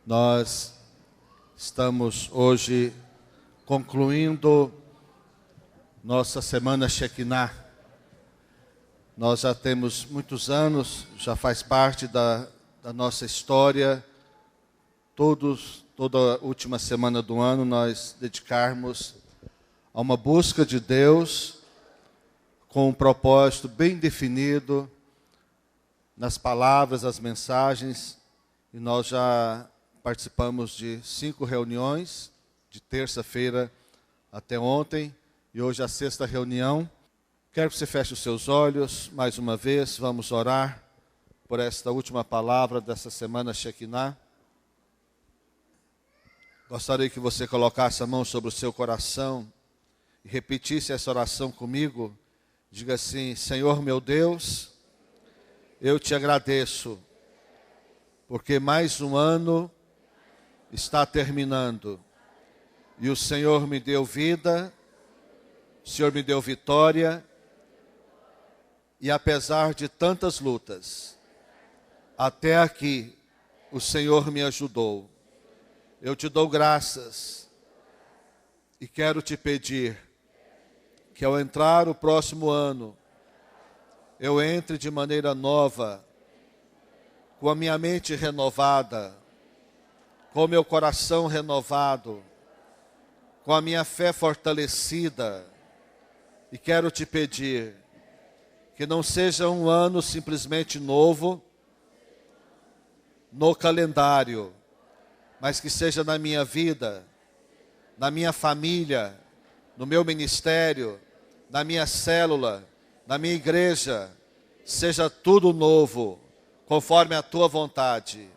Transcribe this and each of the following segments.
Nós estamos hoje concluindo nossa Semana Shekinah. Nós já temos muitos anos, já faz parte da nossa história. Toda última semana do ano nós dedicarmos a uma busca de Deus com um propósito bem definido nas palavras, as mensagens. E nós já participamos de 5 reuniões, de terça-feira até ontem, e hoje a 6ª reunião. Quero que você feche os seus olhos, mais uma vez, vamos orar por esta última palavra dessa semana Shekinah. Gostaria que você colocasse a mão sobre o seu coração e repetisse essa oração comigo. Diga assim: Senhor meu Deus, eu te agradeço, porque mais um ano está terminando. E o Senhor me deu vida, o Senhor me deu vitória, e apesar de tantas lutas, até aqui o Senhor me ajudou. Eu te dou graças e quero te pedir que ao entrar o próximo ano, eu entre de maneira nova, com a minha mente renovada, com o meu coração renovado, com a minha fé fortalecida. E quero te pedir que não seja um ano simplesmente novo no calendário, mas que seja na minha vida, na minha família, no meu ministério, na minha célula, na minha igreja, seja tudo novo, conforme a tua vontade.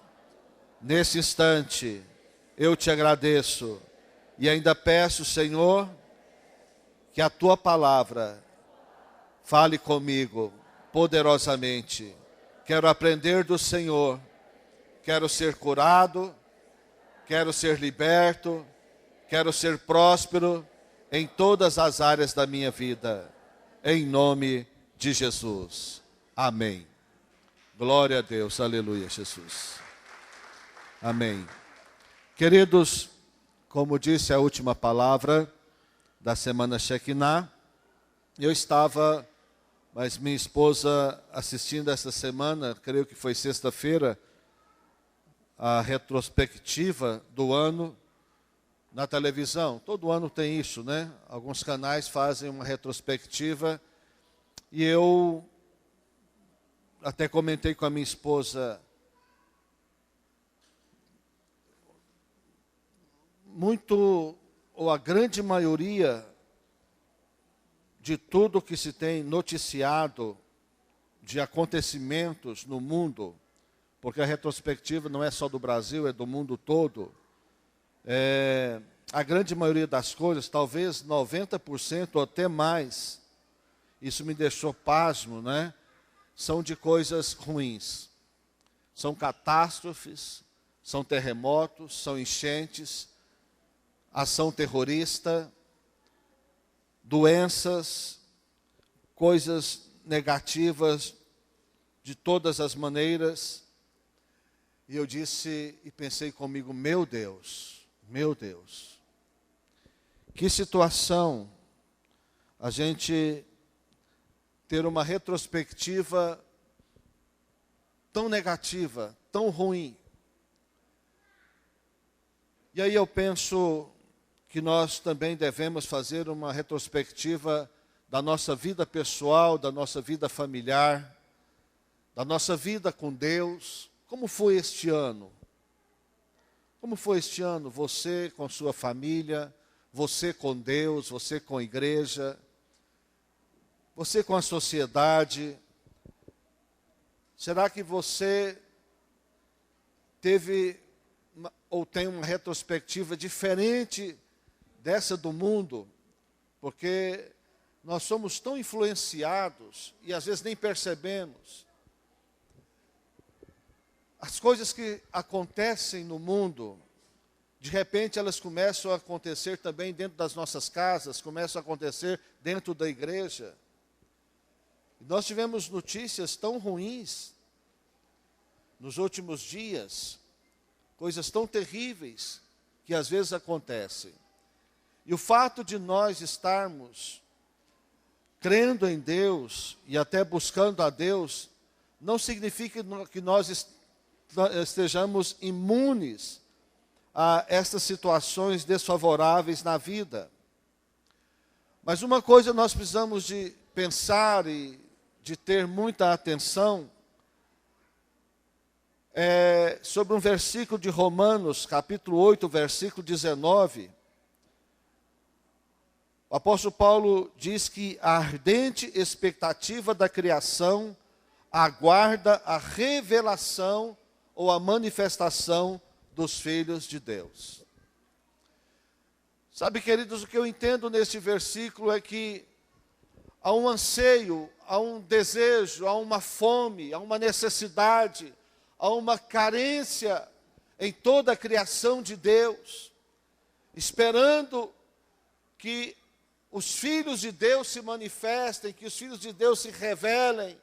Nesse instante, eu te agradeço e ainda peço, Senhor, que a tua palavra fale comigo poderosamente. Quero aprender do Senhor, quero ser curado, quero ser liberto, quero ser próspero em todas as áreas da minha vida. Em nome de Jesus. Amém. Glória a Deus. Aleluia, Jesus. Amém. Queridos, como disse a última palavra da semana Shekinah, eu estava, mas minha esposa assistindo essa semana, creio que foi sexta-feira, a retrospectiva do ano na televisão. Todo ano tem isso, né? Alguns canais fazem uma retrospectiva e eu até comentei com a minha esposa, muito, ou a grande maioria de tudo que se tem noticiado de acontecimentos no mundo, porque a retrospectiva não é só do Brasil, é do mundo todo, a grande maioria das coisas, talvez 90% ou até mais, isso me deixou pasmo, né? São de coisas ruins. São catástrofes, são terremotos, são enchentes, ação terrorista, doenças, coisas negativas de todas as maneiras. E eu disse e pensei comigo, meu Deus, que situação a gente ter uma retrospectiva tão negativa, tão ruim. E aí eu penso que nós também devemos fazer uma retrospectiva da nossa vida pessoal, da nossa vida familiar, da nossa vida com Deus. Como foi este ano? Como foi este ano? Você com sua família, você com Deus, você com a igreja, você com a sociedade. Será que você teve ou tem uma retrospectiva diferente dessa do mundo? Porque nós somos tão influenciados e às vezes nem percebemos. As coisas que acontecem no mundo, de repente elas começam a acontecer também dentro das nossas casas, começam a acontecer dentro da igreja. Nós tivemos notícias tão ruins nos últimos dias, coisas tão terríveis que às vezes acontecem. E o fato de nós estarmos crendo em Deus e até buscando a Deus, não significa que nós estejamos imunes a estas situações desfavoráveis na vida. Mas uma coisa nós precisamos de pensar e de ter muita atenção é sobre um versículo de Romanos, capítulo 8, versículo 19. O apóstolo Paulo diz que a ardente expectativa da criação aguarda a revelação ou a manifestação dos filhos de Deus. Sabe, queridos, o que eu entendo neste versículo é que há um anseio, há um desejo, há uma fome, há uma necessidade, há uma carência em toda a criação de Deus, esperando que os filhos de Deus se manifestem, que os filhos de Deus se revelem,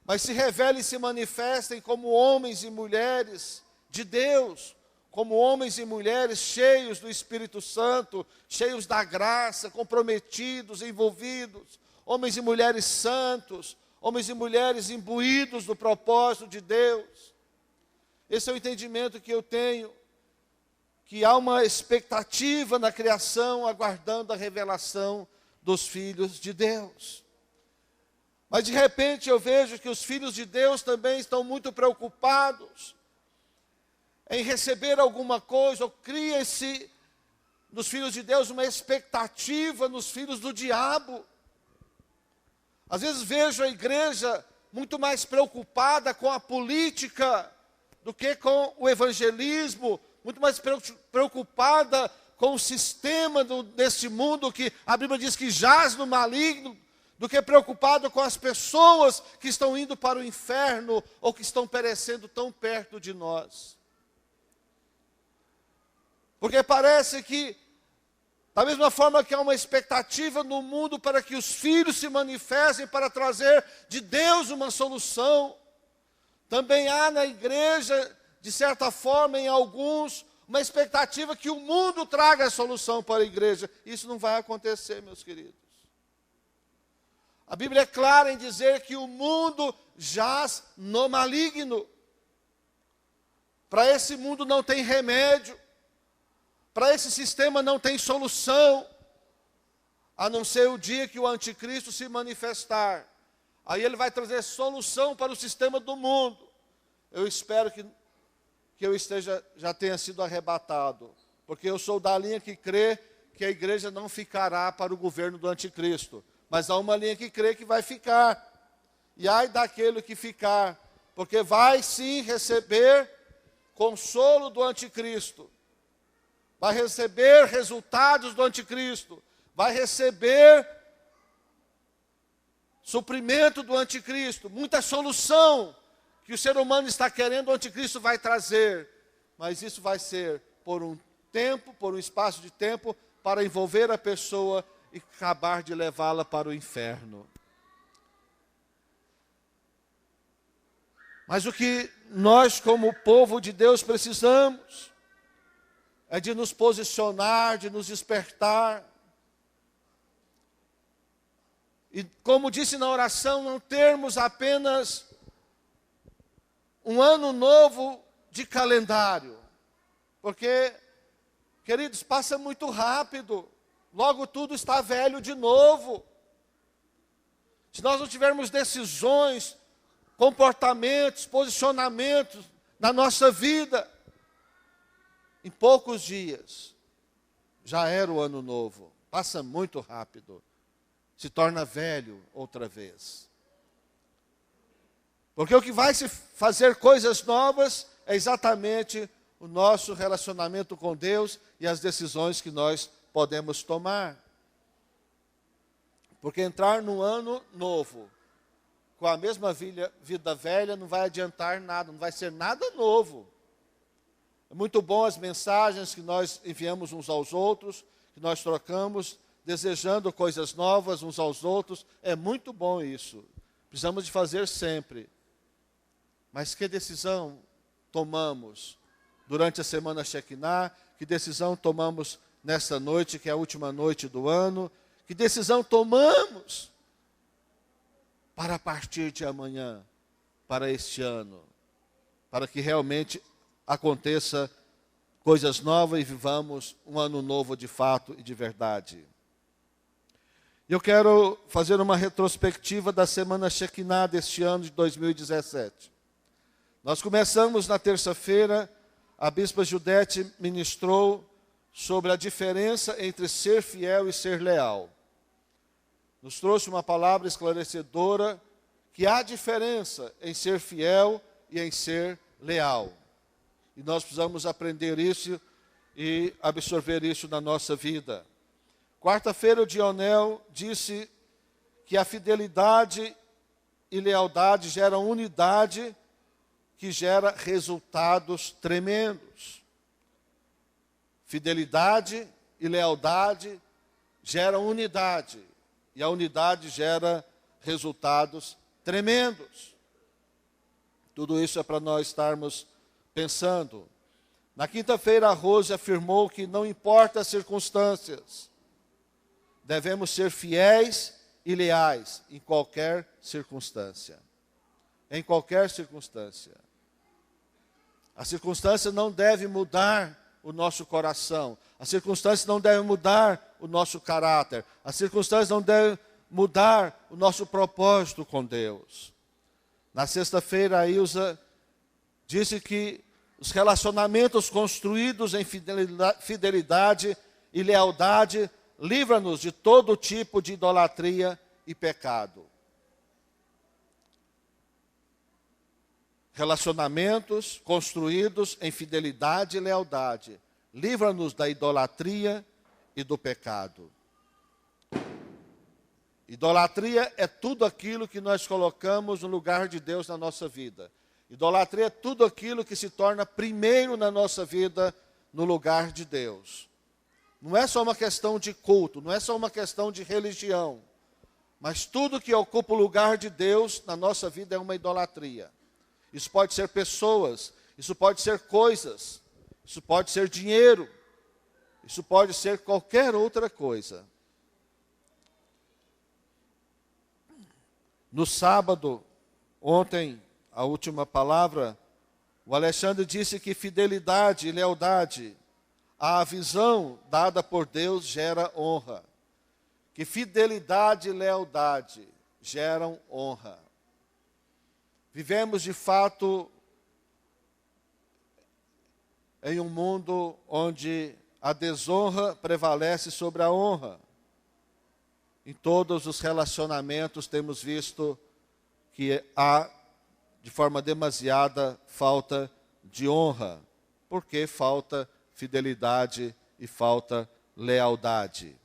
mas se revelem e se manifestem como homens e mulheres de Deus, como homens e mulheres cheios do Espírito Santo, cheios da graça, comprometidos, envolvidos, homens e mulheres santos, homens e mulheres imbuídos do propósito de Deus. Esse é o entendimento que eu tenho, que há uma expectativa na criação, aguardando a revelação dos filhos de Deus. Mas de repente eu vejo que os filhos de Deus também estão muito preocupados em receber alguma coisa, ou cria-se nos filhos de Deus uma expectativa nos filhos do diabo. Às vezes vejo a igreja muito mais preocupada com a política do que com o evangelismo, muito mais preocupada com o sistema deste mundo, que a Bíblia diz que jaz no maligno, do que preocupado com as pessoas que estão indo para o inferno, ou que estão perecendo tão perto de nós. Porque parece que, da mesma forma que há uma expectativa no mundo para que os filhos se manifestem, para trazer de Deus uma solução, também há na igreja, de certa forma, em alguns, uma expectativa que o mundo traga a solução para a igreja. Isso não vai acontecer, meus queridos. A Bíblia é clara em dizer que o mundo jaz no maligno. Para esse mundo não tem remédio, para esse sistema não tem solução, a não ser o dia que o anticristo se manifestar. Aí ele vai trazer solução para o sistema do mundo. Eu espero que eu já tenha sido arrebatado, porque eu sou da linha que crê que a igreja não ficará para o governo do anticristo, mas há uma linha que crê que vai ficar, e ai daquele que ficar, porque vai sim receber consolo do anticristo, vai receber resultados do anticristo, vai receber suprimento do anticristo, muita solução que o ser humano está querendo, o anticristo vai trazer, mas isso vai ser por um tempo, por um espaço de tempo, para envolver a pessoa e acabar de levá-la para o inferno. Mas o que nós, como povo de Deus, precisamos é de nos posicionar, de nos despertar. E como disse na oração, não termos apenas um ano novo de calendário. Porque, queridos, passa muito rápido. Logo tudo está velho de novo. Se nós não tivermos decisões, comportamentos, posicionamentos na nossa vida, em poucos dias, já era o ano novo. Passa muito rápido. Se torna velho outra vez. Porque o que vai se fazer coisas novas é exatamente o nosso relacionamento com Deus e as decisões que nós podemos tomar. Porque entrar no ano novo com a mesma vida velha não vai adiantar nada, não vai ser nada novo. É muito bom as mensagens que nós enviamos uns aos outros, que nós trocamos, desejando coisas novas uns aos outros. É muito bom isso. Precisamos de fazer sempre. Mas que decisão tomamos durante a semana Shekinah, que decisão tomamos nesta noite, que é a última noite do ano, que decisão tomamos para a partir de amanhã, para este ano, para que realmente aconteça coisas novas e vivamos um ano novo de fato e de verdade. Eu quero fazer uma retrospectiva da semana Shekinah deste ano de 2017. Nós começamos na terça-feira, a bispa Judete ministrou sobre a diferença entre ser fiel e ser leal. Nos trouxe uma palavra esclarecedora que há diferença em ser fiel e em ser leal. E nós precisamos aprender isso e absorver isso na nossa vida. Quarta-feira o Dionel disse que a fidelidade e lealdade geram unidade, que gera resultados tremendos. Fidelidade e lealdade geram unidade, e a unidade gera resultados tremendos. Tudo isso é para nós estarmos pensando. Na quinta-feira, a Rose afirmou que não importa as circunstâncias, devemos ser fiéis e leais em qualquer circunstância. Em qualquer circunstância. A circunstância não deve mudar o nosso coração. A circunstância não deve mudar o nosso caráter. A circunstância não deve mudar o nosso propósito com Deus. Na sexta-feira, a Ilza disse que os relacionamentos construídos em fidelidade e lealdade livra-nos de todo tipo de idolatria e pecado. Relacionamentos construídos em fidelidade e lealdade livra-nos da idolatria e do pecado. Idolatria é tudo aquilo que nós colocamos no lugar de Deus na nossa vida. Idolatria é tudo aquilo que se torna primeiro na nossa vida no lugar de Deus. Não é só uma questão de culto, não é só uma questão de religião, mas tudo que ocupa o lugar de Deus na nossa vida é uma idolatria. Isso pode ser pessoas, isso pode ser coisas, isso pode ser dinheiro, isso pode ser qualquer outra coisa. No sábado, ontem, a última palavra, o Alexandre disse que fidelidade e lealdade à visão dada por Deus gera honra. Que fidelidade e lealdade geram honra. Vivemos, de fato, em um mundo onde a desonra prevalece sobre a honra. Em todos os relacionamentos temos visto que há, de forma demasiada, falta de honra, porque falta fidelidade e falta lealdade.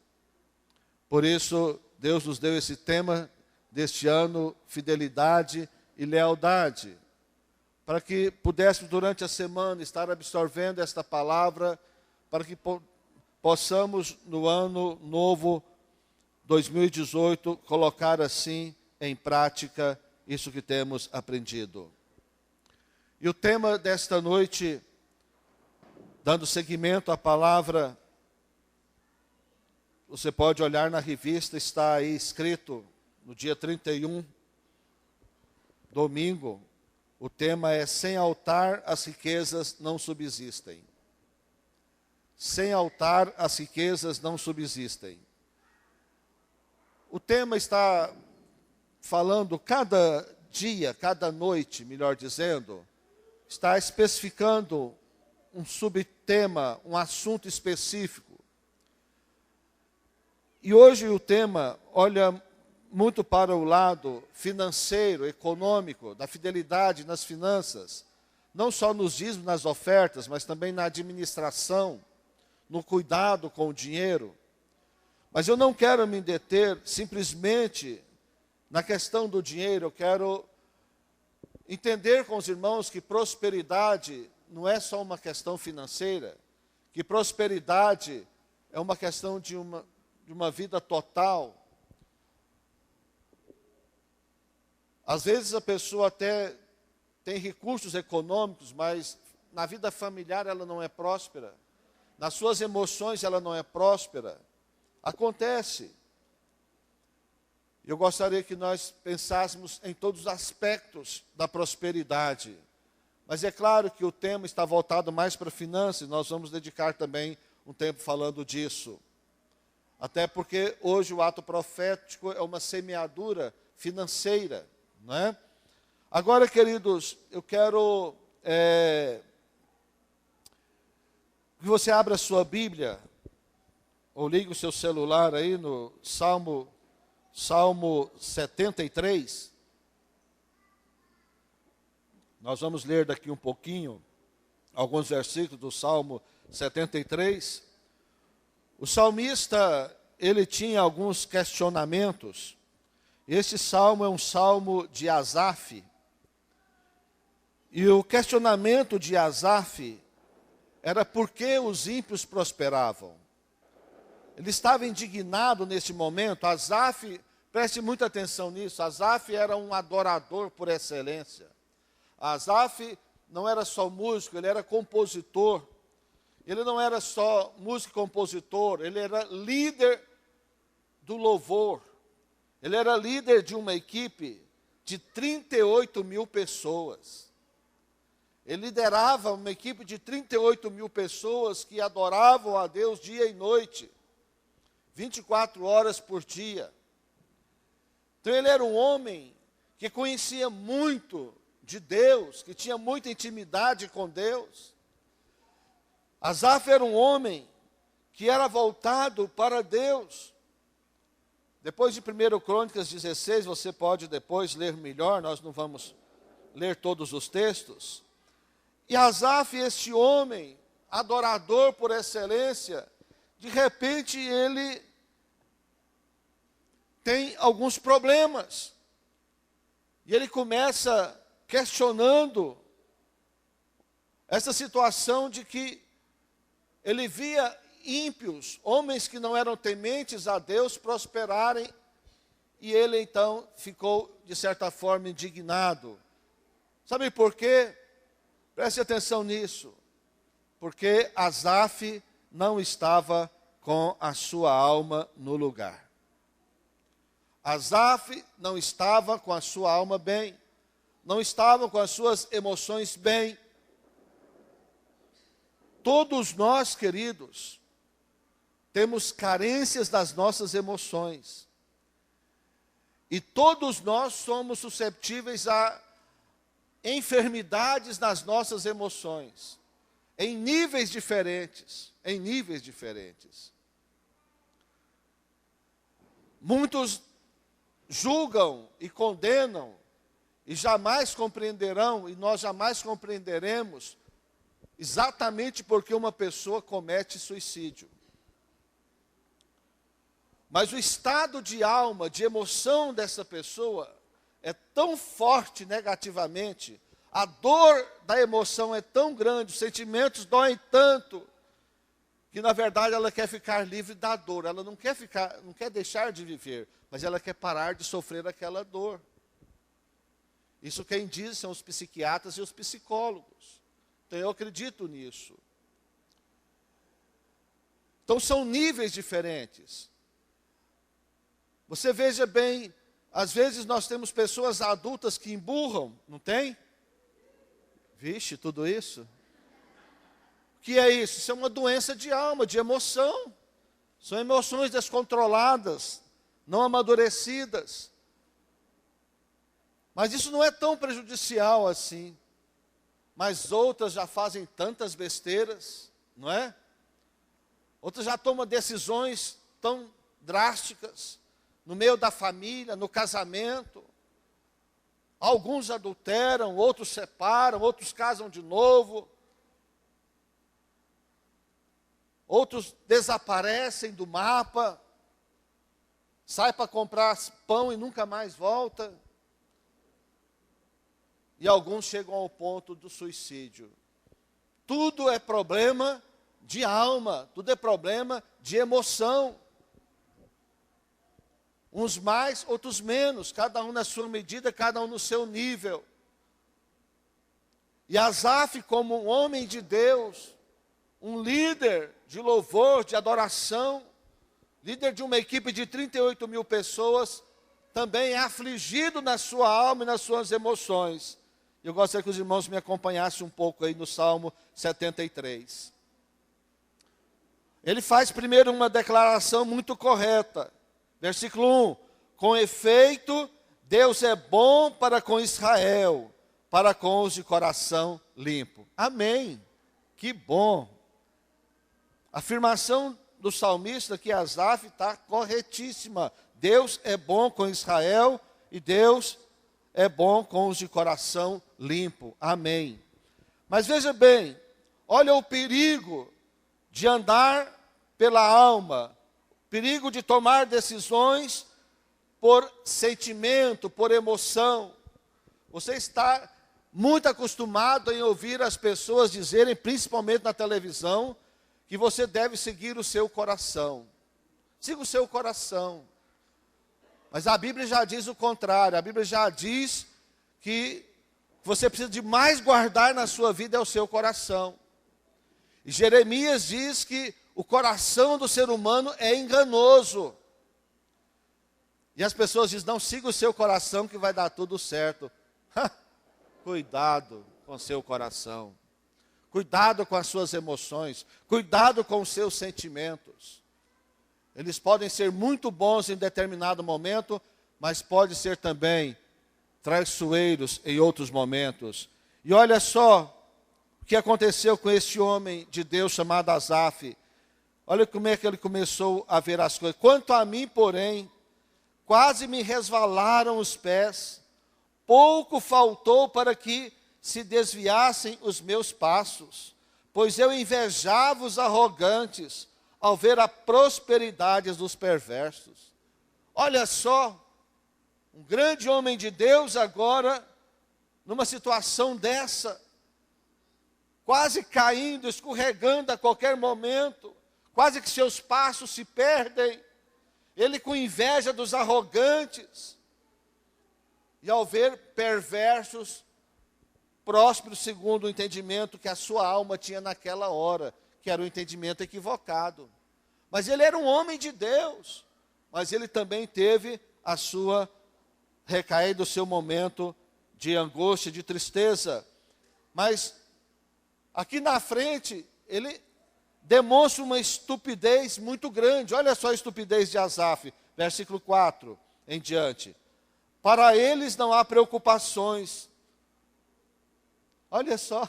Por isso, Deus nos deu esse tema deste ano, fidelidade e lealdade, para que pudéssemos durante a semana estar absorvendo esta palavra, para que possamos no ano novo 2018 colocar assim em prática isso que temos aprendido. E o tema desta noite, dando seguimento à palavra, você pode olhar na revista, está aí escrito no dia 31, domingo, o tema é: sem altar as riquezas não subsistem. Sem altar as riquezas não subsistem. O tema está falando cada dia, cada noite, melhor dizendo, está especificando um subtema, um assunto específico. E hoje o tema olha muito para o lado financeiro, econômico, da fidelidade nas finanças, não só nos dízimos, nas ofertas, mas também na administração, no cuidado com o dinheiro. Mas eu não quero me deter simplesmente na questão do dinheiro, eu quero entender com os irmãos que prosperidade não é só uma questão financeira, que prosperidade é uma questão de uma vida total. Às vezes a pessoa até tem recursos econômicos, mas na vida familiar ela não é próspera, nas suas emoções ela não é próspera. Acontece. Eu gostaria que nós pensássemos em todos os aspectos da prosperidade. Mas é claro que o tema está voltado mais para finanças, nós vamos dedicar também um tempo falando disso. Até porque hoje o ato profético é uma semeadura financeira, não é? Agora, queridos, eu quero que você abra a sua Bíblia, ou ligue o seu celular aí no Salmo 73. Nós vamos ler daqui um pouquinho, alguns versículos do Salmo 73. O salmista, ele tinha alguns questionamentos. Este salmo é um salmo de Asaf. E o questionamento de Asaf era por que os ímpios prosperavam. Ele estava indignado nesse momento. Asaf, preste muita atenção nisso, Asaf era um adorador por excelência. Asaf não era só músico, ele era compositor. Ele não era só músico e compositor, ele era líder do louvor. Ele era líder de uma equipe de 38 mil pessoas. Ele liderava uma equipe de 38 mil pessoas que adoravam a Deus dia e noite, 24 horas por dia. Então ele era um homem que conhecia muito de Deus, que tinha muita intimidade com Deus. Asaf era um homem que era voltado para Deus. Depois de 1 Crônicas 16, você pode depois ler melhor, nós não vamos ler todos os textos. E Asaf, este homem, adorador por excelência, de repente ele tem alguns problemas. E ele começa questionando essa situação de que ele via ímpios, homens que não eram tementes a Deus, prosperarem, e ele então ficou, de certa forma, indignado. Sabe por quê? Preste atenção nisso. Porque Asaf não estava com a sua alma no lugar. Asaf não estava com a sua alma bem, não estava com as suas emoções bem. Todos nós, queridos, temos carências das nossas emoções. E todos nós somos susceptíveis a enfermidades nas nossas emoções, em níveis diferentes, Muitos julgam e condenam e jamais compreenderão, e nós jamais compreenderemos, exatamente porque uma pessoa comete suicídio. Mas o estado de alma, de emoção dessa pessoa é tão forte negativamente, a dor da emoção é tão grande, os sentimentos doem tanto, que na verdade ela quer ficar livre da dor. Ela não quer deixar de viver, mas ela quer parar de sofrer aquela dor. Isso quem diz são os psiquiatras e os psicólogos. Então eu acredito nisso. Então são níveis diferentes. Você veja bem, às vezes nós temos pessoas adultas que emburram, não tem? Vixe, tudo isso? O que é isso? Isso é uma doença de alma, de emoção. São emoções descontroladas, não amadurecidas. Mas isso não é tão prejudicial assim. Mas outras já fazem tantas besteiras, não é? Outras já tomam decisões tão drásticas, no meio da família, no casamento. Alguns adulteram, outros separam, outros casam de novo. Outros desaparecem do mapa, sai para comprar pão e nunca mais volta. E alguns chegam ao ponto do suicídio. Tudo é problema de alma, tudo é problema de emoção. Uns mais, outros menos, cada um na sua medida, cada um no seu nível. E Asaf, como um homem de Deus, um líder de louvor, de adoração, líder de uma equipe de 38 mil pessoas, também é afligido na sua alma e nas suas emoções. Eu gostaria que os irmãos me acompanhassem um pouco aí no Salmo 73. Ele faz primeiro uma declaração muito correta. Versículo 1. Com efeito, Deus é bom para com Israel, para com os de coração limpo. Amém. Que bom. A afirmação do salmista aqui, Asaf, está corretíssima. Deus é bom com Israel e Deus é bom com os de coração limpo. Amém. Mas veja bem, olha o perigo de andar pela alma, perigo de tomar decisões por sentimento, por emoção. Você está muito acostumado em ouvir as pessoas dizerem, principalmente na televisão, que você deve seguir o seu coração. Siga o seu coração. Mas a Bíblia já diz o contrário. A Bíblia já diz que você precisa de mais guardar na sua vida é o seu coração. E Jeremias diz que o coração do ser humano é enganoso. E as pessoas dizem, não, siga o seu coração que vai dar tudo certo. Cuidado com o seu coração. Cuidado com as suas emoções. Cuidado com os seus sentimentos. Eles podem ser muito bons em determinado momento, mas podem ser também traiçoeiros em outros momentos. E olha só o que aconteceu com este homem de Deus chamado Asaf. Olha como é que ele começou a ver as coisas. Quanto a mim, porém, quase me resvalaram os pés. Pouco faltou para que se desviassem os meus passos. Pois eu invejava os arrogantes ao ver a prosperidade dos perversos. Olha só, um grande homem de Deus agora, numa situação dessa, quase caindo, escorregando a qualquer momento, quase que seus passos se perdem, ele com inveja dos arrogantes, e ao ver perversos, prósperos segundo o entendimento que a sua alma tinha naquela hora, que era um entendimento equivocado. Mas ele era um homem de Deus, mas ele também teve a sua recaída, o seu momento de angústia, de tristeza. Mas aqui na frente, ele demonstra uma estupidez muito grande. Olha só a estupidez de Asaf, versículo 4 em diante. Para eles não há preocupações. Olha só,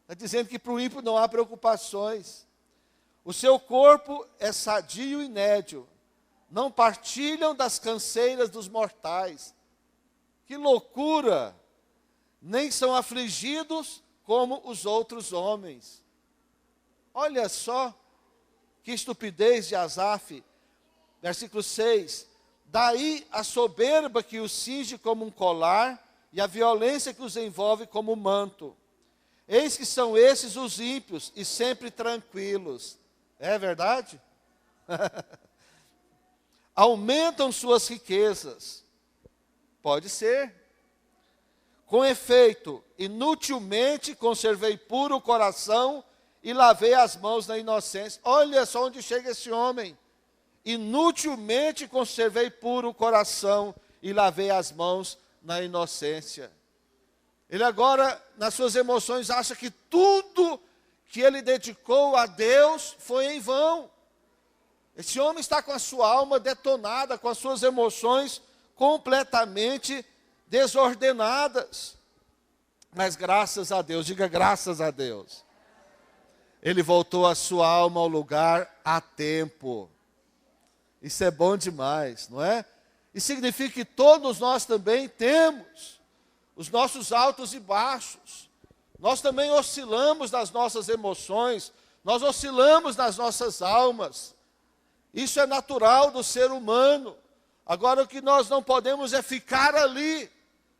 está dizendo que para o ímpio não há preocupações. O seu corpo é sadio e nédio. Não partilham das canseiras dos mortais. Que loucura! Nem são afligidos como os outros homens. Olha só, que estupidez de Asaf. Versículo 6. Daí a soberba que os cinge como um colar, e a violência que os envolve como um manto. Eis que são esses os ímpios, e sempre tranquilos. É verdade? Aumentam suas riquezas. Pode ser. Com efeito, inutilmente conservei puro o coração e lavei as mãos na inocência. Olha só onde chega esse homem. Inutilmente conservei puro o coração e lavei as mãos na inocência. Ele agora, nas suas emoções, acha que tudo que ele dedicou a Deus foi em vão. Esse homem está com a sua alma detonada, com as suas emoções completamente desordenadas. Mas graças a Deus, diga graças a Deus, ele voltou a sua alma ao lugar a tempo. Isso é bom demais, não é? Isso significa que todos nós também temos os nossos altos e baixos. Nós também oscilamos nas nossas emoções, nós oscilamos nas nossas almas. Isso é natural do ser humano. Agora o que nós não podemos é ficar ali.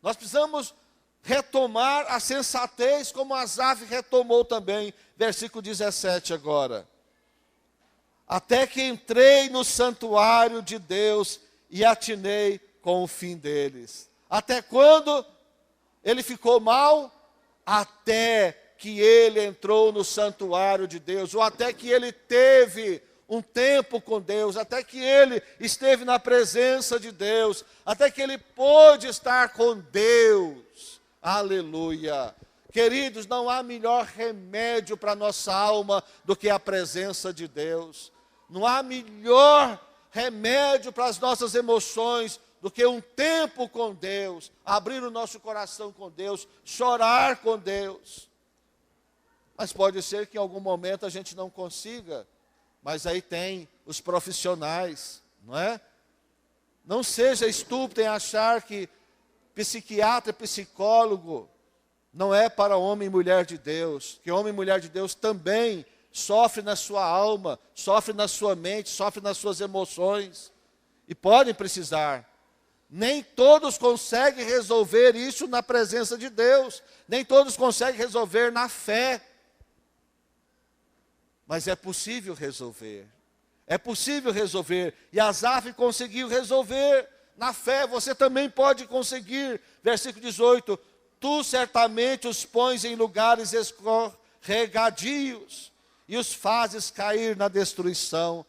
Nós precisamos retomar a sensatez, como Asaf retomou também. Versículo 17 agora. Até que entrei no santuário de Deus e atinei com o fim deles. Até quando ele ficou mal? até que ele entrou no santuário de Deus, ou até que ele teve um tempo com Deus, até que ele esteve na presença de Deus, até que ele pôde estar com Deus. Aleluia. Queridos, não há melhor remédio para a nossa alma do que a presença de Deus. Não há melhor remédio para as nossas emoções do que um tempo com Deus, abrir o nosso coração com Deus, chorar com Deus. Mas pode ser que em algum momento a gente não consiga, mas aí tem os profissionais, não é? Não seja estúpido em achar que psiquiatra, psicólogo, não é para homem e mulher de Deus, que homem e mulher de Deus também sofre na sua alma, sofre na sua mente, sofre nas suas emoções, e podem precisar. Nem todos conseguem resolver isso na presença de Deus, nem todos conseguem resolver na fé, mas é possível resolver, e Asaf conseguiu resolver, na fé você também pode conseguir. Versículo 18, tu certamente os pões em lugares escorregadios, e os fazes cair na destruição.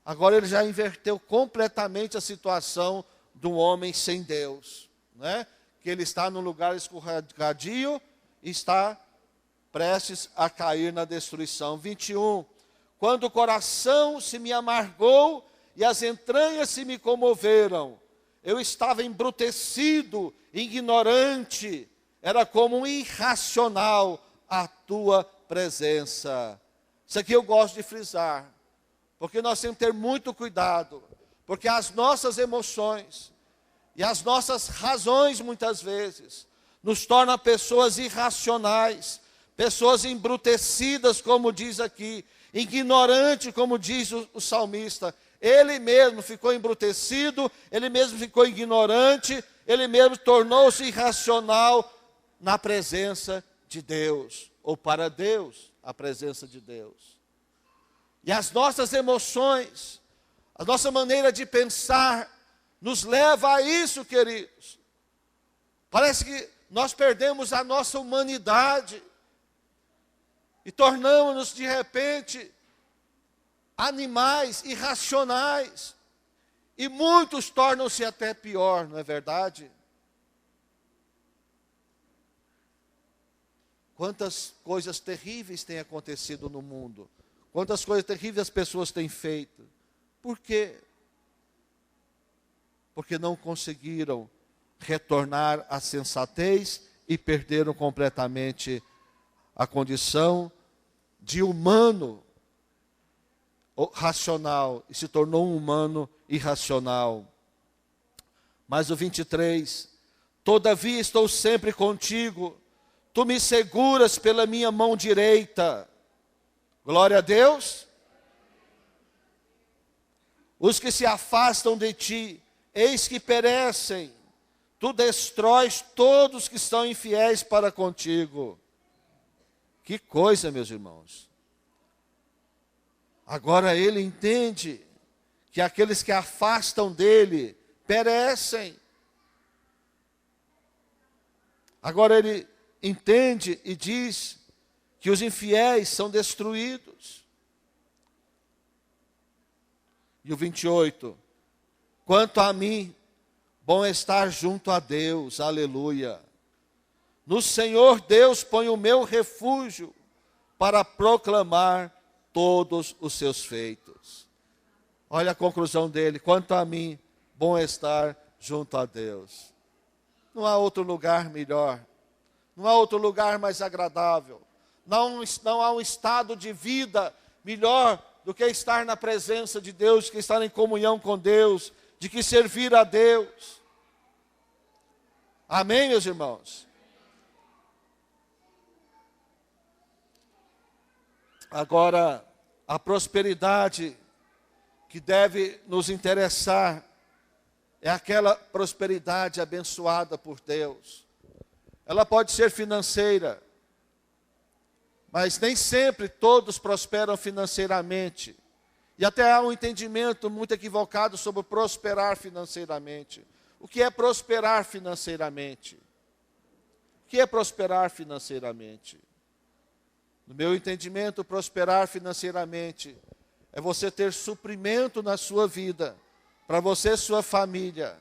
Agora ele já inverteu completamente a situação do homem sem Deus, né? Que ele está num lugar escorregadio e está prestes a cair na destruição. 21, quando o coração se me amargou e as entranhas se me comoveram, eu estava embrutecido, ignorante, era como um irracional a tua presença. Isso aqui eu gosto de frisar, porque nós temos que ter muito cuidado, porque as nossas emoções e as nossas razões muitas vezes nos tornam pessoas irracionais, pessoas embrutecidas, como diz aqui, ignorante, como diz o salmista. Ele mesmo ficou embrutecido, ele mesmo ficou ignorante, ele mesmo tornou-se irracional na presença de Deus, ou para Deus, a presença de Deus. E as nossas emoções, a nossa maneira de pensar, nos leva a isso, queridos. Parece que nós perdemos a nossa humanidade e tornamos-nos de repente animais irracionais, e muitos tornam-se até pior, não é verdade? Quantas coisas terríveis têm acontecido no mundo, quantas coisas terríveis as pessoas têm feito. Por quê? Porque não conseguiram retornar à sensatez e perderam completamente a condição de humano racional e se tornou um humano irracional. Mas o 23, todavia estou sempre contigo, tu me seguras pela minha mão direita. Glória a Deus. Os que se afastam de ti, eis que perecem, tu destróis todos que são infiéis para contigo. Que coisa, meus irmãos. Agora ele entende que aqueles que afastam dele perecem. Agora ele entende e diz que os infiéis são destruídos. E o 28, quanto a mim, bom estar junto a Deus, aleluia. No Senhor Deus põe o meu refúgio para proclamar todos os seus feitos. Olha a conclusão dele, quanto a mim, bom estar junto a Deus. Não há outro lugar melhor, não há outro lugar mais agradável, não há um estado de vida melhor do que estar na presença de Deus, de que estar em comunhão com Deus, de que servir a Deus. Amém, meus irmãos? Agora, a prosperidade que deve nos interessar é aquela prosperidade abençoada por Deus. Ela pode ser financeira, mas nem sempre todos prosperam financeiramente. E até há um entendimento muito equivocado sobre prosperar financeiramente. O que é prosperar financeiramente? O que é prosperar financeiramente? No meu entendimento, prosperar financeiramente é você ter suprimento na sua vida, para você e sua família.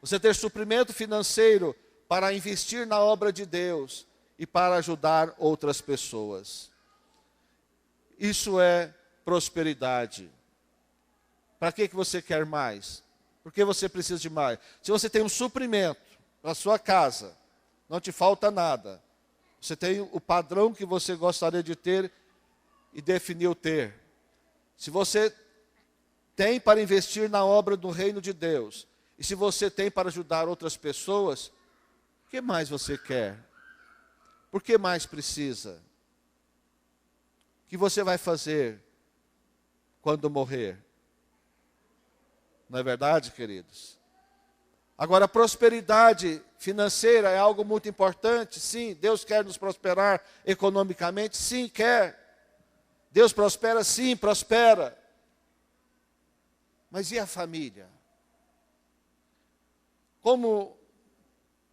Você ter suprimento financeiro para investir na obra de Deus e para ajudar outras pessoas. Isso é prosperidade. Para que você quer mais? Por que você precisa de mais? Se você tem um suprimento na sua casa, não te falta nada. Você tem o padrão que você gostaria de ter e definiu ter. Se você tem para investir na obra do reino de Deus, e se você tem para ajudar outras pessoas, o que mais você quer? Por que mais precisa? O que você vai fazer quando morrer? Não é verdade, queridos? Agora, prosperidade financeira é algo muito importante. Sim, Deus quer nos prosperar economicamente. Sim, quer. Deus prospera? Sim, prospera. Mas e a família? Como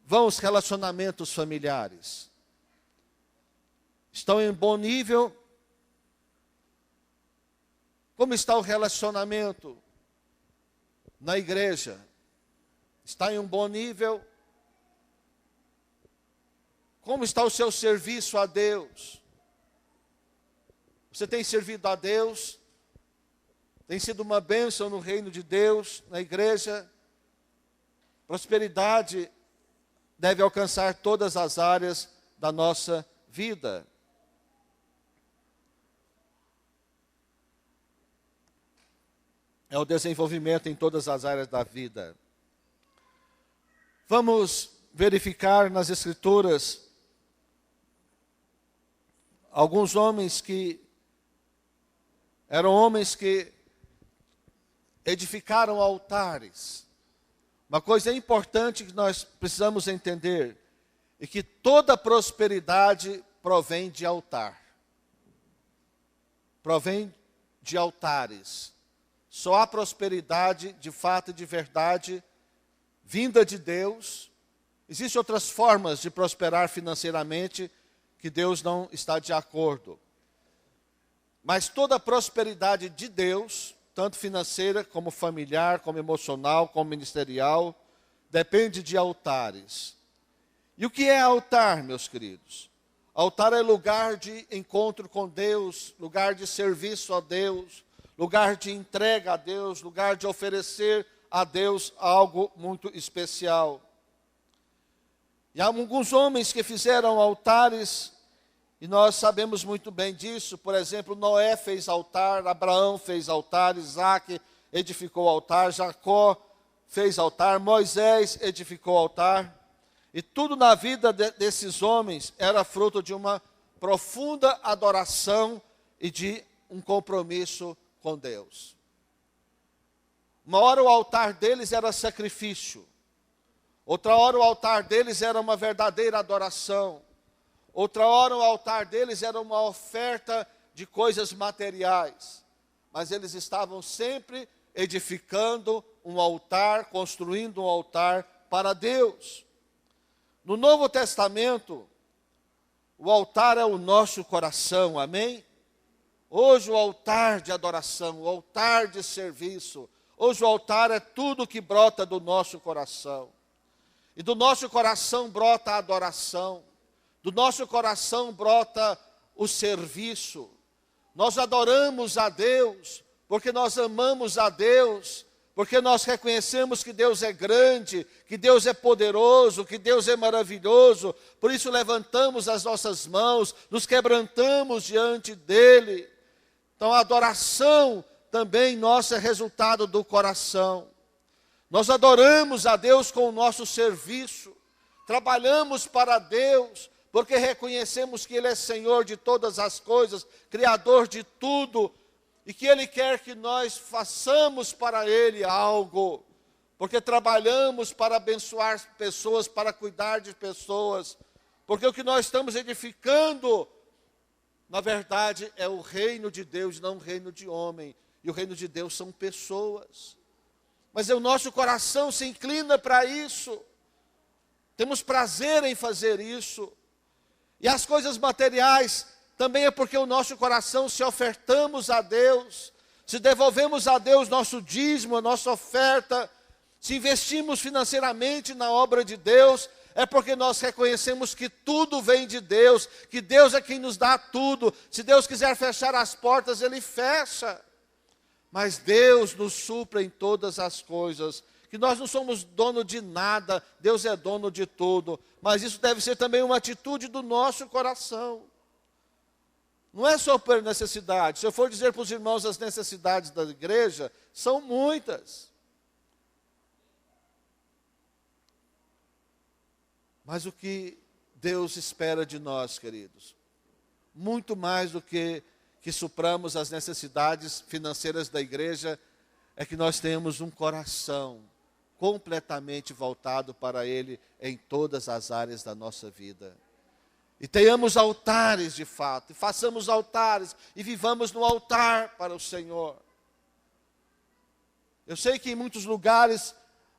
vão os relacionamentos familiares? Estão em bom nível? Como está o relacionamento na igreja? Está em um bom nível? Como está o seu serviço a Deus? Você tem servido a Deus? Tem sido uma bênção no reino de Deus, na igreja? Prosperidade deve alcançar todas as áreas da nossa vida. É o desenvolvimento em todas as áreas da vida. Vamos verificar nas Escrituras alguns homens que eram homens que edificaram altares. Uma coisa importante que nós precisamos entender é que toda prosperidade provém de altar. Provém de altares. Só há prosperidade de fato e de verdade vinda de Deus. Existem outras formas de prosperar financeiramente que Deus não está de acordo. Mas toda a prosperidade de Deus, tanto financeira como familiar, como emocional, como ministerial, depende de altares. E o que é altar, meus queridos? Altar é lugar de encontro com Deus, lugar de serviço a Deus, lugar de entrega a Deus, lugar de oferecer a Deus algo muito especial. E há alguns homens que fizeram altares, e nós sabemos muito bem disso. Por exemplo, Noé fez altar, Abraão fez altar, Isaac edificou altar, Jacó fez altar, Moisés edificou altar. E tudo na vida desses homens era fruto de uma profunda adoração e de um compromisso com Deus. Uma hora o altar deles era sacrifício. Outra hora o altar deles era uma verdadeira adoração. Outra hora o altar deles era uma oferta de coisas materiais. Mas eles estavam sempre edificando um altar, construindo um altar para Deus. No Novo Testamento, o altar é o nosso coração, amém? Hoje o altar de adoração, o altar de serviço, hoje o altar é tudo que brota do nosso coração. E do nosso coração brota a adoração. Do nosso coração brota o serviço. Nós adoramos a Deus, porque nós amamos a Deus, porque nós reconhecemos que Deus é grande, que Deus é poderoso, que Deus é maravilhoso. Por isso levantamos as nossas mãos, nos quebrantamos diante dEle. Então a adoração também nossa é resultado do coração. Nós adoramos a Deus com o nosso serviço, trabalhamos para Deus, porque reconhecemos que Ele é Senhor de todas as coisas, Criador de tudo, e que Ele quer que nós façamos para Ele algo, porque trabalhamos para abençoar pessoas, para cuidar de pessoas, porque o que nós estamos edificando, na verdade, é o reino de Deus, não o reino de homem, e o reino de Deus são pessoas. Mas o nosso coração se inclina para isso. temos prazer em fazer isso. E as coisas materiais também é porque o nosso coração, se ofertamos a Deus, se devolvemos a Deus nosso dízimo, a nossa oferta, se investimos financeiramente na obra de Deus, é porque nós reconhecemos que tudo vem de Deus, que Deus é quem nos dá tudo. Se Deus quiser fechar as portas, Ele fecha. Mas Deus nos supre em todas as coisas, que nós não somos dono de nada, Deus é dono de tudo. Mas isso deve ser também uma atitude do nosso coração. Não é só por necessidade. Se eu for dizer para os irmãos as necessidades da igreja, são muitas. Mas o que Deus espera de nós, queridos, muito mais do que supramos as necessidades financeiras da igreja, é que nós tenhamos um coração completamente voltado para Ele em todas as áreas da nossa vida. E tenhamos altares de fato, e façamos altares, e vivamos no altar para o Senhor. Eu sei que em muitos lugares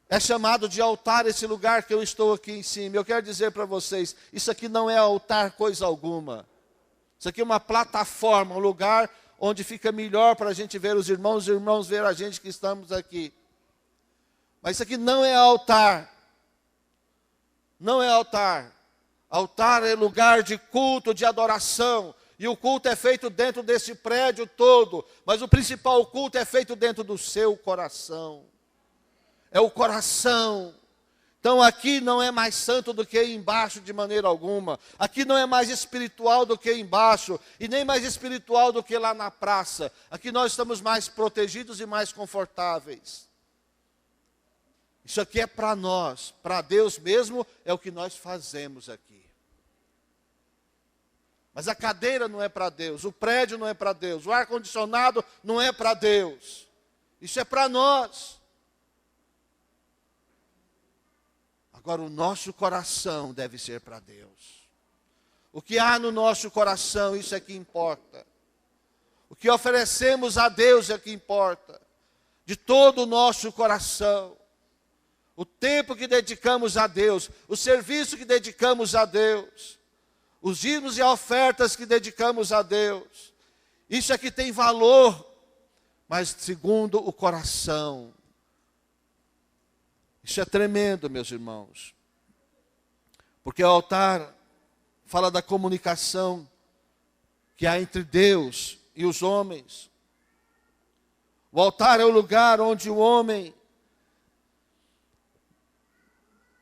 é chamado de altar esse lugar que eu estou aqui em cima. Eu quero dizer para vocês, isso aqui não é altar coisa alguma. Isso aqui é uma plataforma, um lugar onde fica melhor para a gente ver os irmãos ver a gente que estamos aqui. Mas isso aqui não é altar. Não é altar. Altar é lugar de culto, de adoração. E o culto é feito dentro desse prédio todo. Mas o principal culto é feito dentro do seu coração. É o coração. Então aqui não é mais santo do que embaixo de maneira alguma. Aqui não é mais espiritual do que embaixo. E nem mais espiritual do que lá na praça. Aqui nós estamos mais protegidos e mais confortáveis. Isso aqui é para nós. Para Deus mesmo é o que nós fazemos aqui. Mas a cadeira não é para Deus. O prédio não é para Deus. O ar-condicionado não é para Deus. Isso é para nós. Agora, o nosso coração deve ser para Deus. O que há no nosso coração, isso é que importa. O que oferecemos a Deus é que importa. De todo o nosso coração. O tempo que dedicamos a Deus. O serviço que dedicamos a Deus. Os dízimos e ofertas que dedicamos a Deus. Isso é que tem valor. Mas segundo o coração. Isso é tremendo, meus irmãos. Porque o altar fala da comunicação que há entre Deus e os homens. O altar é o lugar onde o homem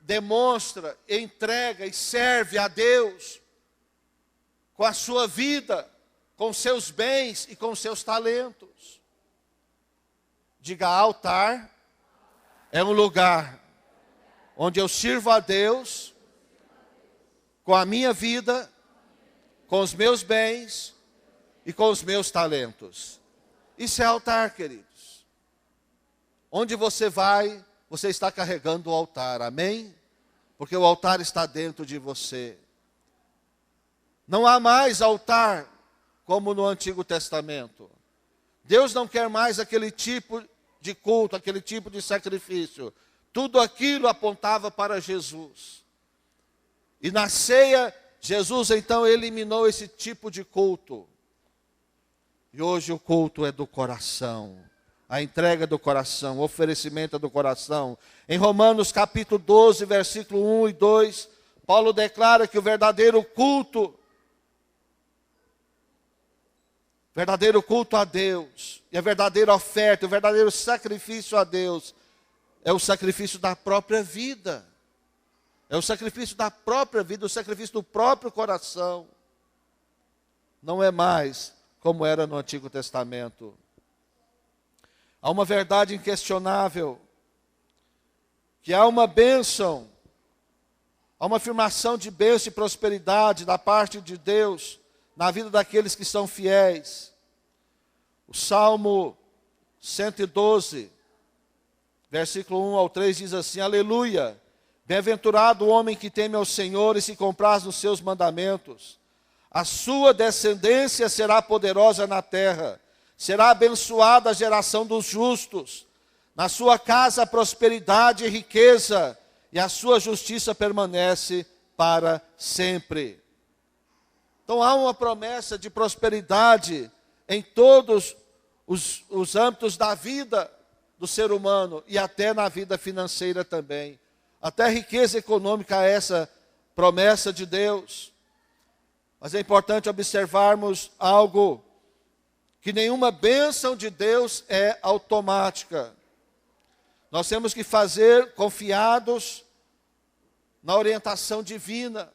demonstra, entrega e serve a Deus com a sua vida, com seus bens e com seus talentos. Diga, altar é um lugar onde eu sirvo a Deus com a minha vida, com os meus bens e com os meus talentos. Isso é altar, queridos. Onde você vai, você está carregando o altar, amém? Porque o altar está dentro de você. Não há mais altar como no Antigo Testamento. Deus não quer mais aquele tipo de culto, aquele tipo de sacrifício. Tudo aquilo apontava para Jesus. E na ceia, Jesus então eliminou esse tipo de culto. E hoje o culto é do coração. A entrega do coração, o oferecimento do coração. Em Romanos capítulo 12, versículo 1 e 2, Paulo declara que o verdadeiro culto a Deus, e a verdadeira oferta, o verdadeiro sacrifício a Deus, é o sacrifício da própria vida. É o sacrifício da própria vida, o sacrifício do próprio coração. Não é mais como era no Antigo Testamento. Há uma verdade inquestionável, que há uma bênção, há uma afirmação de bênção e prosperidade da parte de Deus, na vida daqueles que são fiéis. O Salmo 112, versículo 1 ao 3 diz assim: Aleluia, bem-aventurado o homem que teme ao Senhor e se compraz nos seus mandamentos. A sua descendência será poderosa na terra, será abençoada a geração dos justos. Na sua casa prosperidade e riqueza, e a sua justiça permanece para sempre. Então há uma promessa de prosperidade em todos os âmbitos da vida do ser humano e até na vida financeira também. Até a riqueza econômica é essa promessa de Deus. Mas é importante observarmos algo, que nenhuma bênção de Deus é automática. Nós temos que fazer confiados na orientação divina.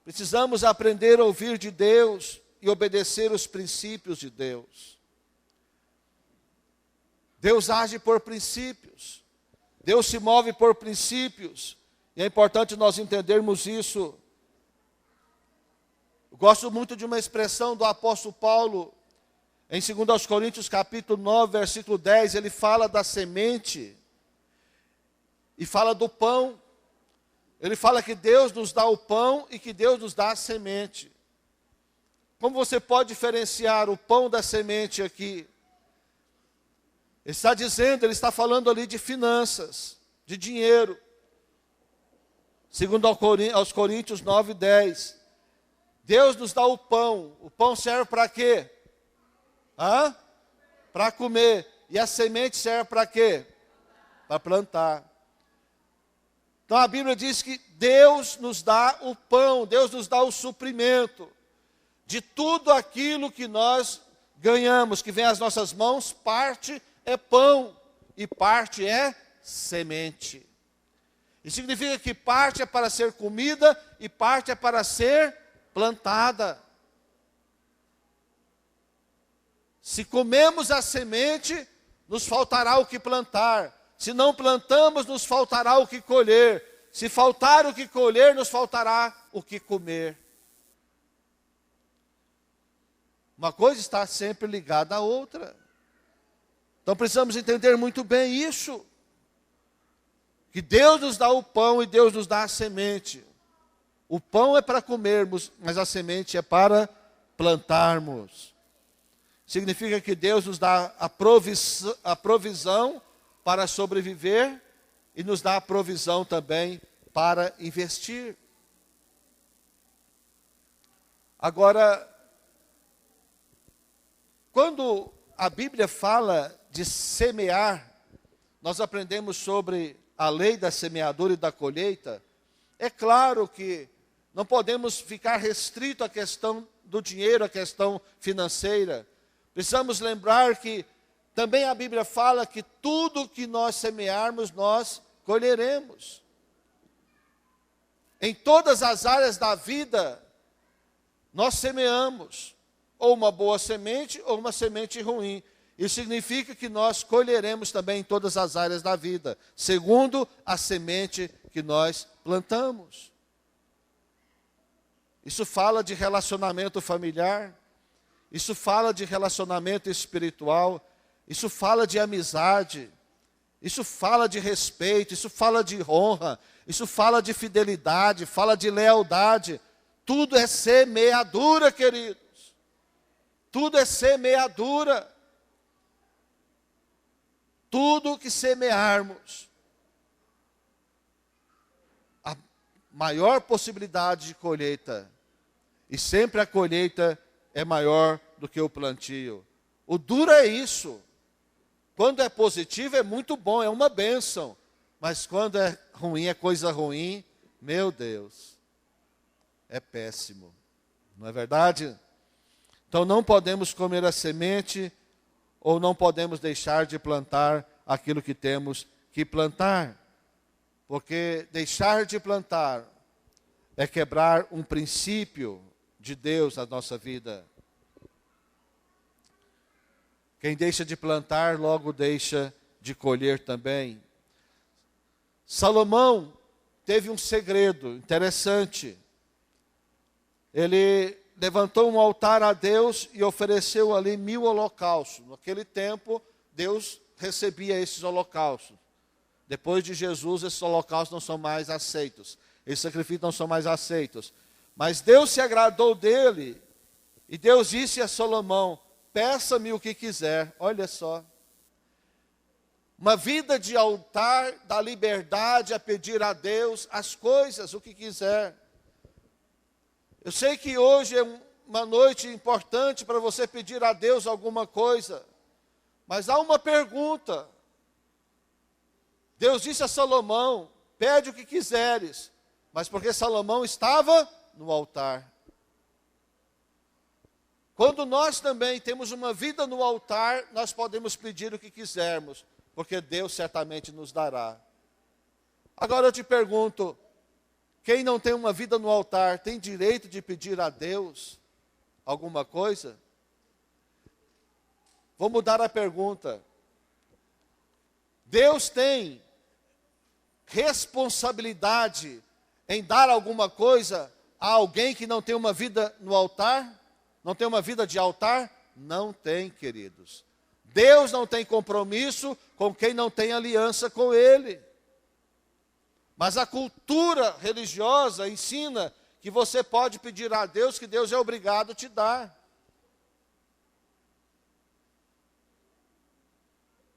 Precisamos aprender a ouvir de Deus e obedecer os princípios de Deus. Deus age por princípios. Deus se move por princípios. E é importante nós entendermos isso. Eu gosto muito de uma expressão do apóstolo Paulo, em 2 Coríntios capítulo 9, versículo 10, ele fala da semente e fala do pão. Ele fala que Deus nos dá o pão e que Deus nos dá a semente. Como você pode diferenciar o pão da semente aqui? Ele está dizendo, ele está falando ali de finanças, de dinheiro. Segundo aos Coríntios 9, 10. Deus nos dá o pão. O pão serve para quê? Para comer. E a semente serve para quê? Para plantar. Então a Bíblia diz que Deus nos dá o pão, Deus nos dá o suprimento de tudo aquilo que nós ganhamos, que vem às nossas mãos, parte é pão e parte é semente. Isso significa que parte é para ser comida e parte é para ser plantada. Se comemos a semente, nos faltará o que plantar. Se não plantamos, nos faltará o que colher. Se faltar o que colher, nos faltará o que comer. Uma coisa está sempre ligada à outra. Então precisamos entender muito bem isso. Que Deus nos dá o pão e Deus nos dá a semente. O pão é para comermos, mas a semente é para plantarmos. Significa que Deus nos dá a provisão para sobreviver e nos dá a provisão também para investir. Agora, quando a Bíblia fala de semear, nós aprendemos sobre a lei da semeadura e da colheita. É claro que não podemos ficar restrito à questão do dinheiro, à questão financeira. Precisamos lembrar que também a Bíblia fala que tudo que nós semearmos, nós colheremos. Em todas as áreas da vida, nós semeamos ou uma boa semente ou uma semente ruim. Isso significa que nós colheremos também em todas as áreas da vida, segundo a semente que nós plantamos. Isso fala de relacionamento familiar, isso fala de relacionamento espiritual, isso fala de amizade, isso fala de respeito, isso fala de honra, isso fala de fidelidade, fala de lealdade. Tudo é semeadura, queridos. Tudo é semeadura. Tudo que semearmos, a maior possibilidade de colheita, e sempre a colheita é maior do que o plantio. O duro é isso. Quando é positivo é muito bom, é uma bênção. Mas quando é ruim, é coisa ruim, meu Deus, é péssimo. Não é verdade? Então não podemos comer a semente, ou não podemos deixar de plantar aquilo que temos que plantar. Porque deixar de plantar é quebrar um princípio de Deus na nossa vida. Quem deixa de plantar, logo deixa de colher também. Salomão teve um segredo interessante. Ele levantou um altar a Deus e ofereceu ali 1000 holocaustos. Naquele tempo, Deus recebia esses holocaustos. Depois de Jesus, esses holocaustos não são mais aceitos. Esses sacrifícios não são mais aceitos. Mas Deus se agradou dele. E Deus disse a Salomão: peça-me o que quiser. Olha só. Uma vida de altar dá liberdade a pedir a Deus as coisas, o que quiser. Eu sei que hoje é uma noite importante para você pedir a Deus alguma coisa, mas há uma pergunta. Deus disse a Salomão: pede o que quiseres, mas porque Salomão estava no altar. Quando nós também temos uma vida no altar, nós podemos pedir o que quisermos, porque Deus certamente nos dará. Agora eu te pergunto, quem não tem uma vida no altar, tem direito de pedir a Deus alguma coisa? Vou mudar a pergunta. Deus tem responsabilidade em dar alguma coisa a alguém que não tem uma vida no altar? Não tem uma vida de altar? Não tem, queridos. Deus não tem compromisso com quem não tem aliança com Ele. Mas a cultura religiosa ensina que você pode pedir a Deus, que Deus é obrigado a te dar.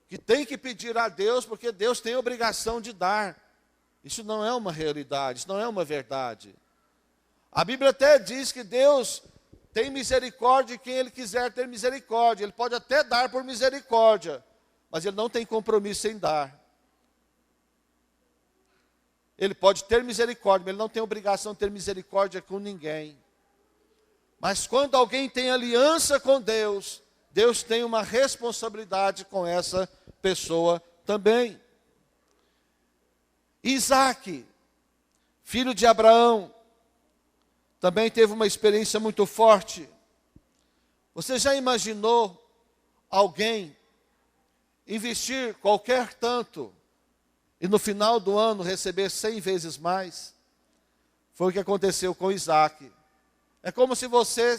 Que tem que pedir a Deus, porque Deus tem obrigação de dar. Isso não é uma realidade, isso não é uma verdade. A Bíblia até diz que Deus tem misericórdia de quem Ele quiser ter misericórdia. Ele pode até dar por misericórdia, mas Ele não tem compromisso em dar. Ele pode ter misericórdia, mas Ele não tem obrigação de ter misericórdia com ninguém. Mas quando alguém tem aliança com Deus, Deus tem uma responsabilidade com essa pessoa também. Isaac, filho de Abraão, também teve uma experiência muito forte. Você já imaginou alguém investir qualquer tanto e no final do ano receber 100 vezes mais? Foi o que aconteceu com Isaac. É como se você,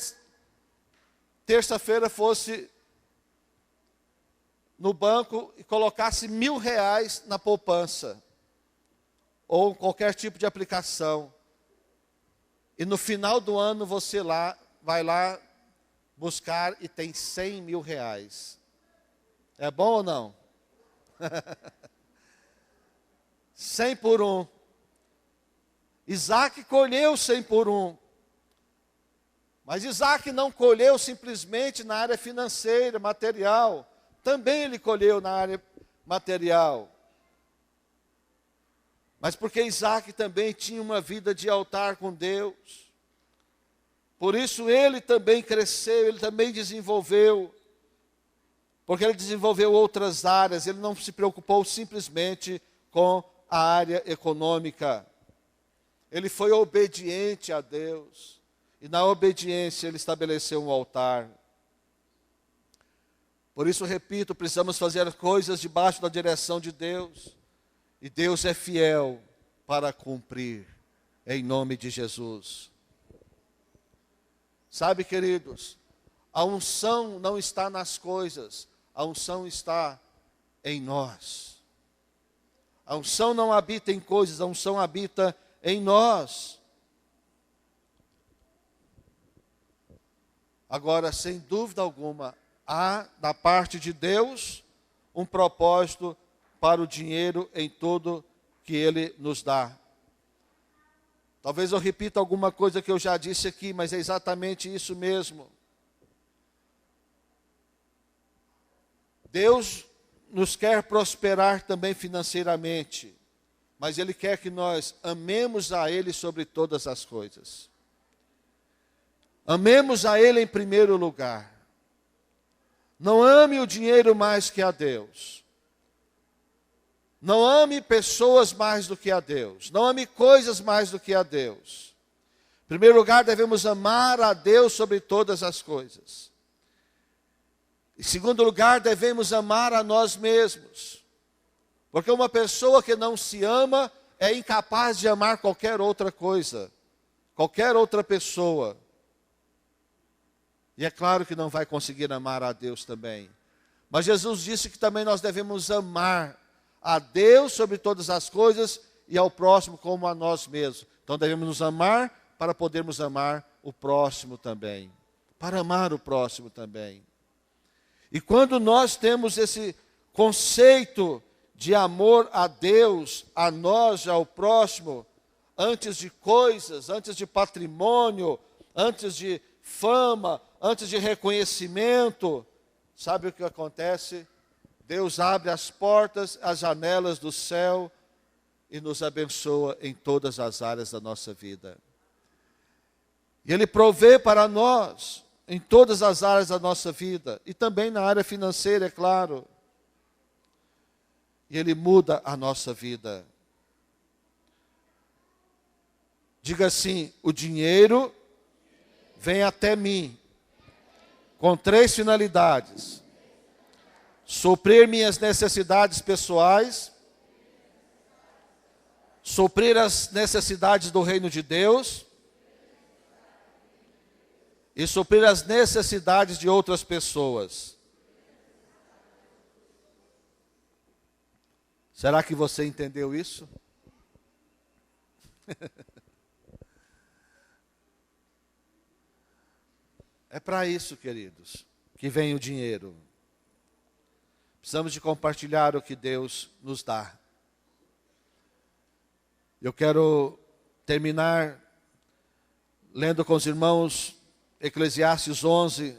terça-feira, fosse no banco e colocasse R$1.000 na poupança, ou qualquer tipo de aplicação. E no final do ano você vai lá buscar e tem R$100.000. É bom ou não? 100 por 1. Isaac colheu 100 por 1. Mas Isaac não colheu simplesmente na área financeira, material. Também ele colheu na área material. Mas porque Isaac também tinha uma vida de altar com Deus. Por isso ele também cresceu, ele também desenvolveu. Porque ele desenvolveu outras áreas, ele não se preocupou simplesmente com a área econômica. Ele foi obediente a Deus. E na obediência ele estabeleceu um altar. Por isso, repito, precisamos fazer coisas debaixo da direção de Deus. E Deus é fiel para cumprir, em nome de Jesus. Sabe, queridos, a unção não está nas coisas, a unção está em nós. A unção não habita em coisas, a unção habita em nós. Agora, sem dúvida alguma, há da parte de Deus um propósito para o dinheiro em tudo que Ele nos dá. Talvez eu repita alguma coisa que eu já disse aqui, mas é exatamente isso mesmo. Deus nos quer prosperar também financeiramente, mas Ele quer que nós amemos a Ele sobre todas as coisas. Amemos a Ele em primeiro lugar. Não ame o dinheiro mais que a Deus. Não ame pessoas mais do que a Deus. Não ame coisas mais do que a Deus. Em primeiro lugar, devemos amar a Deus sobre todas as coisas. Em segundo lugar, devemos amar a nós mesmos. Porque uma pessoa que não se ama é incapaz de amar qualquer outra coisa, qualquer outra pessoa. E é claro que não vai conseguir amar a Deus também. Mas Jesus disse que também nós devemos amar a Deus sobre todas as coisas e ao próximo como a nós mesmos. Então devemos nos amar para podermos amar o próximo também. Para amar o próximo também. E quando nós temos esse conceito de amor a Deus, a nós e ao próximo, antes de coisas, antes de patrimônio, antes de fama, antes de reconhecimento, sabe o que acontece? Deus abre as portas, as janelas do céu e nos abençoa em todas as áreas da nossa vida. E Ele provê para nós em todas as áreas da nossa vida, e também na área financeira, é claro. E Ele muda a nossa vida. Diga assim: o dinheiro vem até mim com 3 finalidades: suprir minhas necessidades pessoais, suprir as necessidades do reino de Deus e suprir as necessidades de outras pessoas. Será que você entendeu isso? É para isso, queridos, que vem o dinheiro. Precisamos de compartilhar o que Deus nos dá. Eu quero terminar lendo com os irmãos Eclesiastes 11,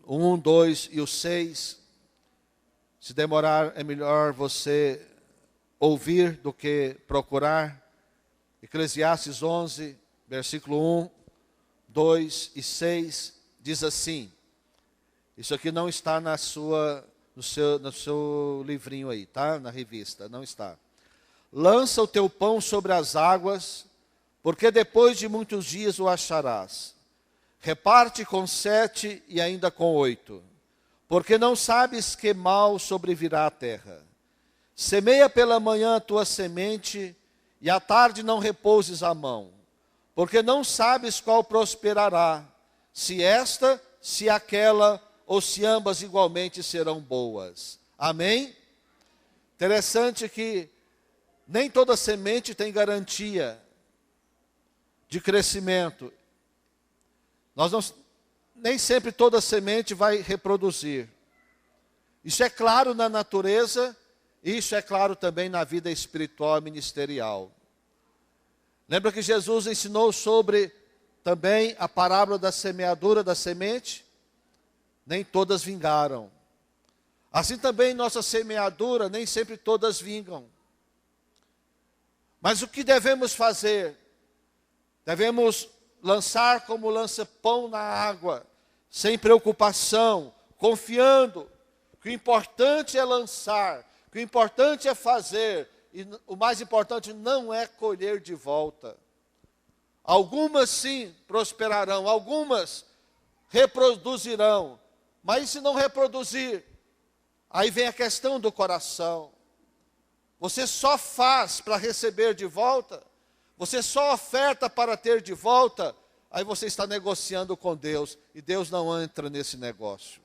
1, 2 e o 6. Se demorar, é melhor você ouvir do que procurar. Eclesiastes 11, versículo 1, 2 e 6, diz assim. Isso aqui não está no seu livrinho aí, tá? Na revista, não está. Lança o teu pão sobre as águas, porque depois de muitos dias o acharás. Reparte com 7 e ainda com 8, porque não sabes que mal sobrevirá à terra. Semeia pela manhã a tua semente, e à tarde não repouses a mão, porque não sabes qual prosperará, se esta, se aquela, ou se ambas igualmente serão boas. Amém? Interessante que nem toda semente tem garantia de crescimento. Nem sempre toda semente vai reproduzir. Isso é claro na natureza, e isso é claro também na vida espiritual e ministerial. Lembra que Jesus ensinou sobre também a parábola da semeadura da semente? Nem todas vingaram. Assim também nossa semeadura, nem sempre todas vingam. Mas o que devemos fazer? Devemos lançar como lança pão na água, sem preocupação, confiando que o importante é lançar, que o importante é fazer, e o mais importante não é colher de volta. Algumas sim prosperarão, algumas reproduzirão, mas e se não reproduzir? Aí vem a questão do coração. Você só faz para receber de volta? Você só oferta para ter de volta? Aí você está negociando com Deus, e Deus não entra nesse negócio.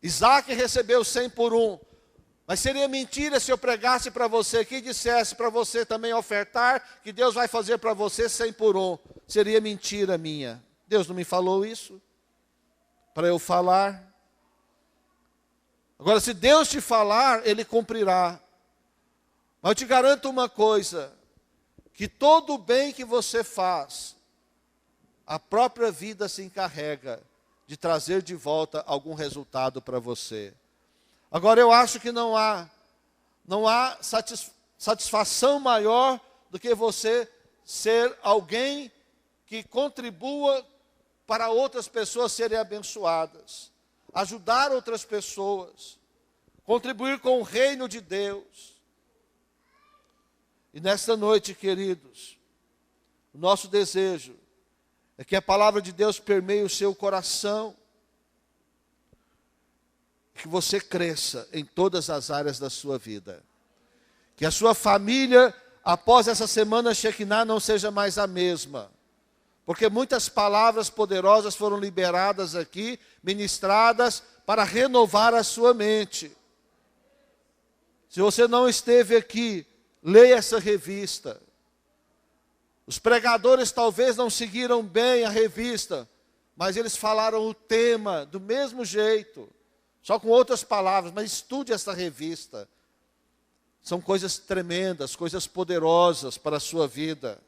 Isaac recebeu 100 por 1, mas seria mentira se eu pregasse para você aqui e dissesse para você também ofertar, que Deus vai fazer para você 100 por 1. Seria mentira minha. Deus não me falou isso para eu falar. Agora, se Deus te falar, Ele cumprirá. Mas eu te garanto uma coisa, que todo o bem que você faz, a própria vida se encarrega de trazer de volta algum resultado para você. Agora, eu acho que não há satisfação maior do que você ser alguém que contribua para outras pessoas serem abençoadas, ajudar outras pessoas, contribuir com o reino de Deus. E nesta noite, queridos, o nosso desejo é que a palavra de Deus permeie o seu coração, que você cresça em todas as áreas da sua vida, que a sua família, após essa semana Shekinah, não seja mais a mesma, porque muitas palavras poderosas foram liberadas aqui, ministradas para renovar a sua mente. Se você não esteve aqui, leia essa revista. Os pregadores talvez não seguiram bem a revista, mas eles falaram o tema do mesmo jeito. só com outras palavras, mas estude essa revista. São coisas tremendas, coisas poderosas para a sua vida.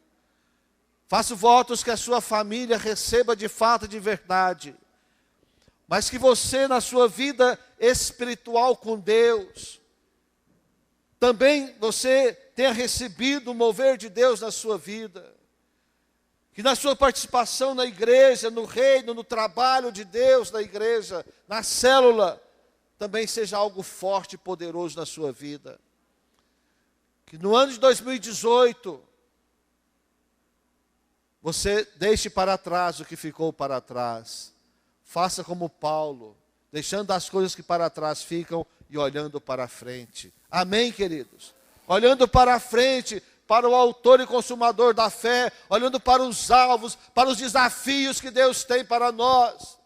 Faço votos que a sua família receba de fato, de verdade. Mas que você, na sua vida espiritual com Deus, também você tenha recebido o mover de Deus na sua vida. Que na sua participação na igreja, no reino, no trabalho de Deus na igreja, na célula, também seja algo forte e poderoso na sua vida. Que no ano de 2018, você deixe para trás o que ficou para trás. Faça como Paulo, deixando as coisas que para trás ficam e olhando para frente. Amém, queridos? Olhando para frente, para o autor e consumador da fé, olhando para os alvos, para os desafios que Deus tem para nós.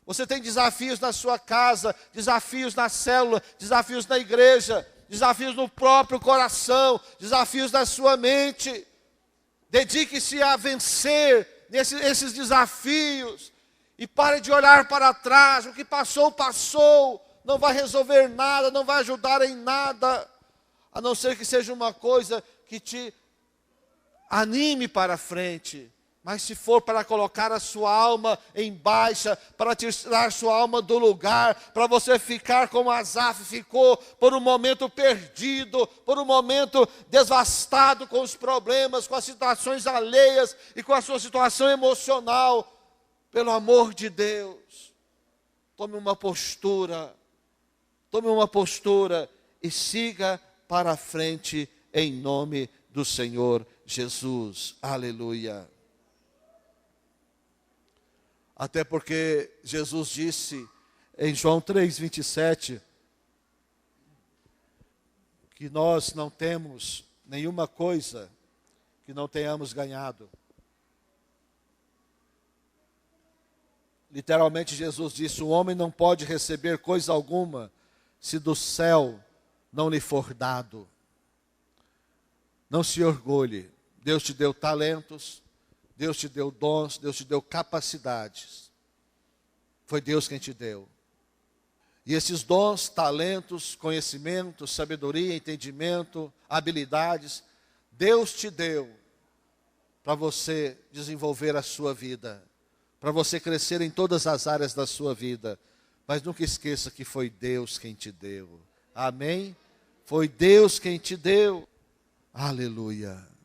Você tem desafios na sua casa, desafios na célula, desafios na igreja, desafios no próprio coração, desafios na sua mente. Dedique-se a vencer esses desafios e pare de olhar para trás. O que passou, passou. Não vai resolver nada, não vai ajudar em nada, a não ser que seja uma coisa que te anime para frente. Mas se for para colocar a sua alma em baixa, para tirar sua alma do lugar, para você ficar como Asaf ficou, por um momento perdido, por um momento devastado com os problemas, com as situações alheias e com a sua situação emocional, pelo amor de Deus, tome uma postura e siga para a frente em nome do Senhor Jesus. Aleluia. Até porque Jesus disse em João 3:27, que nós não temos nenhuma coisa que não tenhamos ganhado. Literalmente Jesus disse, o homem não pode receber coisa alguma se do céu não lhe for dado. Não se orgulhe, Deus te deu talentos, Deus te deu dons, Deus te deu capacidades. Foi Deus quem te deu. E esses dons, talentos, conhecimento, sabedoria, entendimento, habilidades, Deus te deu para você desenvolver a sua vida, para você crescer em todas as áreas da sua vida. Mas nunca esqueça que foi Deus quem te deu. Amém? Foi Deus quem te deu. Aleluia.